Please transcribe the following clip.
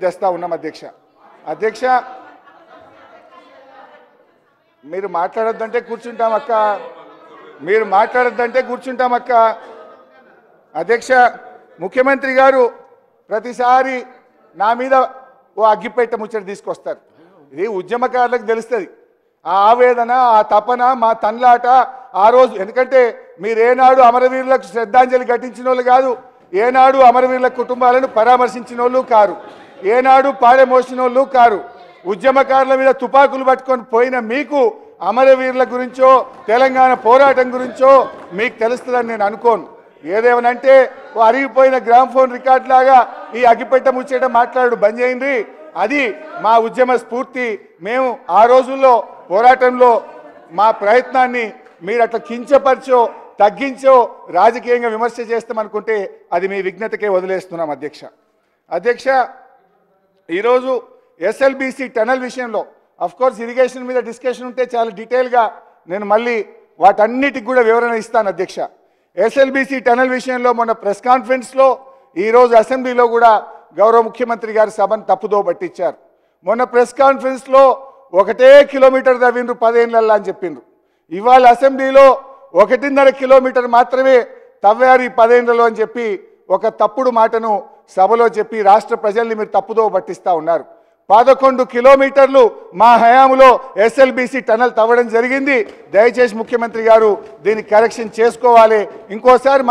తెస్తా ఉన్నాం అధ్యక్ష. అధ్యక్ష మీరు మాట్లాడొద్దంటే కూర్చుంటామక్క, మీరు మాట్లాడొద్దంటే కూర్చుంటామక్క. అధ్యక్ష ముఖ్యమంత్రి గారు ప్రతిసారి నా మీద ఓ అగ్గిపెట్ట ముచ్చట తీసుకొస్తారు. ఇది ఉద్యమకారులకు తెలుస్తుంది ఆ ఆవేదన, ఆ తపన, మా తన్లాట ఆ రోజు. ఎందుకంటే మీరేనాడు అమరవీరులకు శ్రద్ధాంజలి ఘటించిన వాళ్ళు కాదు, ఏనాడు అమరవీరుల కుటుంబాలను పరామర్శించిన వాళ్ళు కారు, ఏనాడు పాడెమోసిన వాళ్ళు కారు. ఉద్యమకారుల మీద తుపాకులు పట్టుకొని పోయిన మీకు అమరవీరుల గురించో తెలంగాణ పోరాటం గురించో మీకు తెలుస్తుందని నేను అనుకోను. ఏదేమనంటే ఓ అరిగిపోయిన గ్రామ్ఫోన్ రికార్డ్ లాగా ఈ అగ్గిపెట్ట ముచ్చట మాట్లాడు బంద్ చేయండి. అది మా ఉద్యమ స్ఫూర్తి. మేము ఆ రోజుల్లో పోరాటంలో మా ప్రయత్నాన్ని మీరు అట్లా కించపరిచో తగ్గించో రాజకీయంగా విమర్శ చేస్తామనుకుంటే అది మీ విజ్ఞతకే వదిలేస్తున్నాం అధ్యక్ష. అధ్యక్ష ఈరోజు ఎస్ఎల్బీసీ టనల్ విషయంలో అఫ్కోర్స్ ఇరిగేషన్ మీద డిస్కషన్ ఉంటే చాలా డీటెయిల్గా నేను మళ్ళీ వాటన్నిటికి కూడా వివరణ ఇస్తాను అధ్యక్ష. ఎస్ఎల్బీసీ టనల్ విషయంలో మొన్న ప్రెస్ కాన్ఫరెన్స్లో ఈరోజు అసెంబ్లీలో కూడా గౌరవ ముఖ్యమంత్రి గారి సభను తప్పుదో పట్టించారు. మొన్న ప్రెస్ కాన్ఫరెన్స్లో 1 కిలోమీటర్ తవ్విండ్రు 10 ఏళ్ళల్లో అని చెప్పిండ్రు. ఇవాళ అసెంబ్లీలో 1.5 కిలోమీటర్ మాత్రమే తవ్వారు ఈ 10 ఏళ్లలో అని చెప్పి ఒక తప్పుడు మాటను సభలో చెప్పి రాష్ట్ర ప్రజల్ని మీరు తప్పుదో పట్టిస్తూ ఉన్నారు. 11 కిలోమీటర్లు మా హయాంలో ఎస్ఎల్బీసీ టనల్ తవ్వడం జరిగింది. దయచేసి ముఖ్యమంత్రి గారు దీన్ని కరెక్షన్ చేసుకోవాలి. ఇంకోసారి